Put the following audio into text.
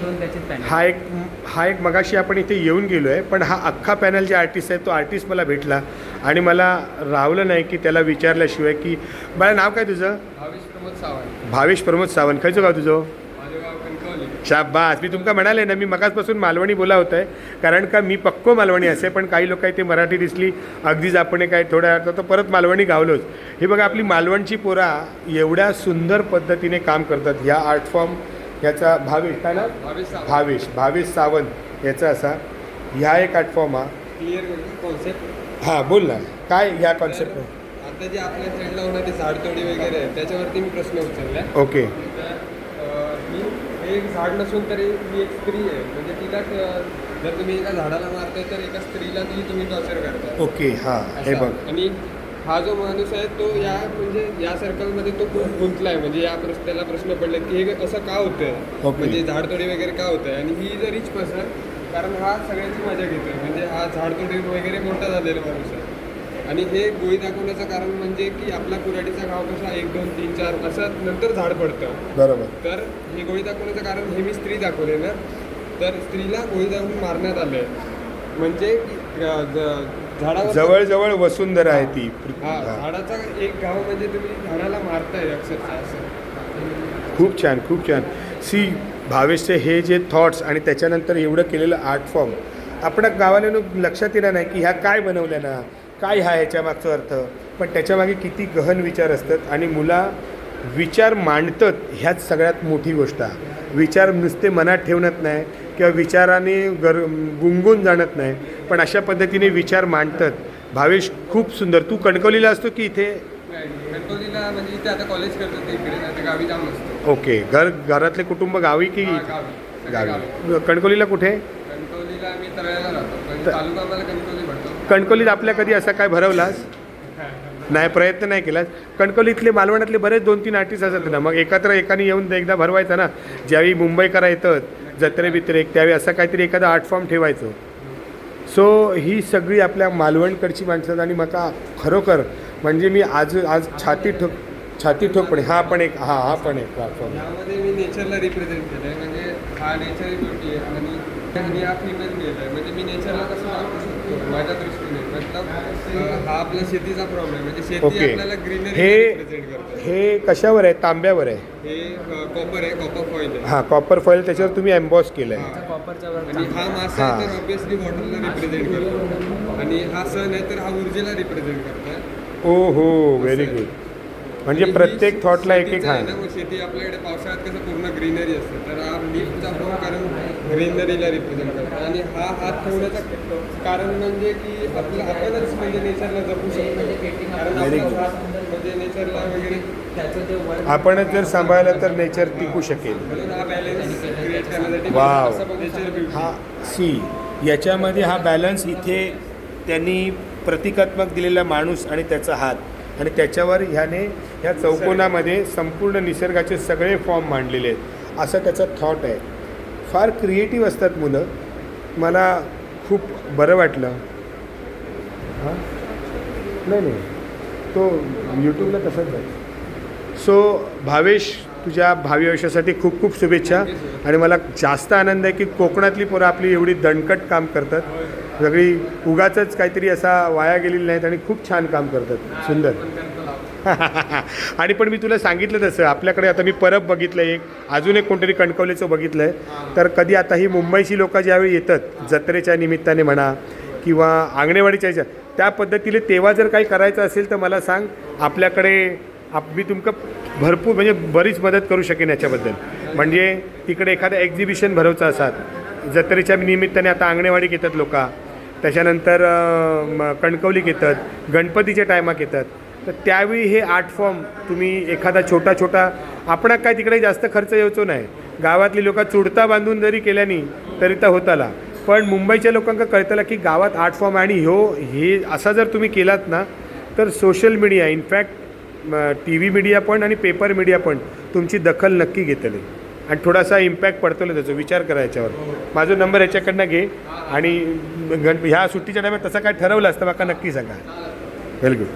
करून त्याचेच पॅनल. हा एक मगाशी आपण इथे येऊन गेलो आहे, पण हा अख्खा पॅनल जे आर्टिस्ट आहे तो आर्टिस्ट मला भेटला आणि मला रावलं नाही की त्याला विचारल्याशिवाय की मला नाव काय तुझं? भावेश प्रमोद सावंत. भावेश प्रमोद सावंत. खयचं गाव तुझं? माझं गाव कणकवली. शाबास. मी तुमका म्हणाले ना, मी मगाचपासून मालवणी बोला होत आहे, कारण का मी पक्को मालवणी असे, पण काही लोक इथे मराठी दिसली अगदीच आपण काय थोड्या अर्थ तर परत मालवणी गावलोच. हे बघा आपली मालवणची पोरा एवढ्या सुंदर पद्धतीने काम करतात. ह्या आर्ट फॉर्म ह्याचा भावेश काय ना भावेश सावंत याचा असा ह्या एक आर्ट फॉर्म हा क्लिअर कॉन्सेप्ट. हां बोल ना काय ह्या कॉन्सेप्ट. आता जे आपल्या ट्रेंडला होणार ते झाडतोडी वगैरे आहे त्याच्यावरती मी प्रश्न उचलला. ओके. तर मी एक झाड नसून तरी मी एक स्त्री आहे, म्हणजे तिला जर तुम्ही एका झाडाला मारताय तर एका स्त्रीला तुम्ही टॉर्चर करताय. ओके. हां हे बघ. आणि हा जो माणूस आहे तो या सर्कलमध्ये तो खूप गुंतला आहे. म्हणजे त्याला प्रश्न पडले की हे असं का होतंय, म्हणजे झाडतोडी वगैरे का होतंय. आणि ही जर रिच पर्सन, कारण हा सगळ्यांची मजा घेतोय, म्हणजे हा झाडतोडी वगैरे मोठा झालेला माणूस आहे. आणि हे गोळी दाखवण्याचं कारण म्हणजे की आपला कुऱ्हाडीचा घाव कसा 1 2 3 4 असं नंतर झाड पडतं. बरोबर. तर हे गोळी दाखवण्याचं कारण हे मी स्त्री दाखवले ना, तर स्त्रीला गोळी दाखवून मारण्यात आले. म्हणजे झाडावर जवळजवळ वसुंधरा आहे ती. झाडाचा एक घाव म्हणजे तुम्ही झाडाला मारताय अक्षरशः असं. खूप छान खूप छान. सी भावेशचे हे जे थॉट्स आणि त्याच्यानंतर एवढं केलेलं आर्ट फॉर्म आपण गावाला लक्षात येणार नाही की ह्या काय बनवल्या ना, काय हा ह्याच्या मागचा अर्थ, पण त्याच्यामागे किती गहन विचार असतात. आणि मुला विचार मांडतात ह्याच सगळ्यात मोठी गोष्ट आहे. विचार नुसते मनात ठेवणत नाही किंवा विचाराने गुंगून जाणत नाही, पण अशा पद्धतीने विचार मांडतात. भावेश खूप सुंदर. तू कणकवलीला असतो की इथे? कणकवलीला म्हणजे इथे आता कॉलेज करतो ते इकडे, आता गावी जाऊन असतो. ओके. घरातले कुटुंब गावी की गावी? कणकवलीला कुठे? कणकवलीला आम्ही तळ्याला राहतो, पण तालुका आम्हाला कणकवली पडतो. कणकवलीत आपल्या कधी असा काय भरवलास नाही? प्रयत्न नाही केलास? कणकवलीतले मालवणातले बरेच 2-3 आर्टिस्ट असतात ना, मग एकत्र एकाने येऊन एकदा भरवायचा ना. ज्यावेळी मुंबईकरा येतात जत्रे बित्रे त्यावेळी असं काहीतरी एखादा आर्ट फॉर्म ठेवायचं. सो ही सगळी आपल्या मालवणकडची माणसं. आणि मला खरोखर म्हणजे मी आज छाती ठोकपणे हा पण एक आर्ट फॉर्म. यामध्ये मी नेचरला रिप्रेझेंट केलं आहे, म्हणजे हा नेचर ब्युटी आहे आणि हा फिमेल मेल आहे. म्हणजे मी नेचरला कसं दाखवू शकतो माझ्या दृष्टीने. मतलब हा आपला शेतीचा प्रॉब्लेम आहे, म्हणजे शेती आपल्याला ग्रीनरी रिप्रेझेंट करतो. हे कशावर आहे? तांब्यावर आहे? हे कॉपर आहे, कॉपर फॉईल आहे. हां कॉपर फॉईल. त्याच्यावर तुम्ही एम्बॉस केलं आहे. आणि हा मासा आहे तर ऑब्विसली वॉटरला रिप्रेझेंट करतो. आणि हा सण आहे तर हा ऊर्जेला रिप्रेझेंट करतो. ओ हो व्हेरी गुड. म्हणजे प्रत्येक थॉटला एक एक. शेती आपल्याकडे पावसाळ्यात कसं पूर्ण ग्रीनरी असते, तर हा लीफचा फॉर्म कारण ग्रीनरीला रिप्रेझेंट करतो. आणि हा हात ठेवण्याचं कारण म्हणजे की आपणच म्हणजे नेचरला जपू शकतो. कारण म्हणजे नेचरला वगैरे आपणच जर सांभाळलं तर नेचर टिकू शकेल. म्हणून हा बॅलन्स क्रिएट करण्यासाठी वाव. नेचर हा सी याच्यामध्ये हा बॅलन्स इथे त्यांनी प्रतिकात्मक दिलेला माणूस आणि त्याचा हात, आणि त्याच्यावर ह्या चौकोनामध्ये संपूर्ण निसर्गाचे सगळे फॉर्म मांडलेले आहेत. असं त्याचा थॉट आहे. फार क्रिएटिव्ह असतात मुलं. मला खूप बरं वाटलं. हां नाही तो यूट्यूबला तसंच आहे. सो भावेश तुझ्या भावी आयुष्यासाठी खूप खूप शुभेच्छा. आणि मला जास्त आनंद आहे की कोकणातली पोरं आपली एवढी दणकट काम करतात. सगळी उगाचच काहीतरी असा वाया गेलेली नाहीत आणि खूप छान काम करतात. सुंदर. आणि पण मी तुला सांगितलं तसं आपल्याकडे आता मी परब बघितलं एक, अजून एक कोणतरी कणकवलीचं बघितलं आहे. तर कधी आता ही मुंबईची लोक ज्यावेळी येतात जत्रेच्या निमित्ताने म्हणा किंवा आंगणेवाडीच्या ह्याच्या त्या पद्धतीने, तेव्हा जर काही करायचं असेल तर मला सांग. आपल्याकडे मी तुमका भरपूर म्हणजे बरीच मदत करू शकेन याच्याबद्दल. म्हणजे तिकडे एखादं एक्झिबिशन भरवचं असाल जत्रेच्या निमित्ताने, आता आंगणेवाडीत येतात लोक, त्याच्यानंतर कणकवलीत येतात, गणपतीच्या टायमात येतात, तर त्यावेळी हे आर्ट फॉर्म तुम्ही एखादा छोटा आपण काय तिकडे जास्त खर्च यायचो नाही. गावातली लोक चुडता बांधून जरी केल्यानी तरी तर होताला. पण मुंबईच्या लोकांना कळताला की गावात आर्ट फॉर्म आहे. आणि हे असा जर तुम्ही केलात ना तर social media, in fact T V media पण आणि पेपर मीडिया पण तुमची दखल नक्की घेतली आणि थोडासा इम्पॅक्ट पडतलो त्याचा. विचार करा याच्यावर. माझा नंबर याच्याकडनं घे आणि ह्या सुट्टीच्या टायमात तसं काय ठरवलं असतं माका नक्की सांगा. Very good.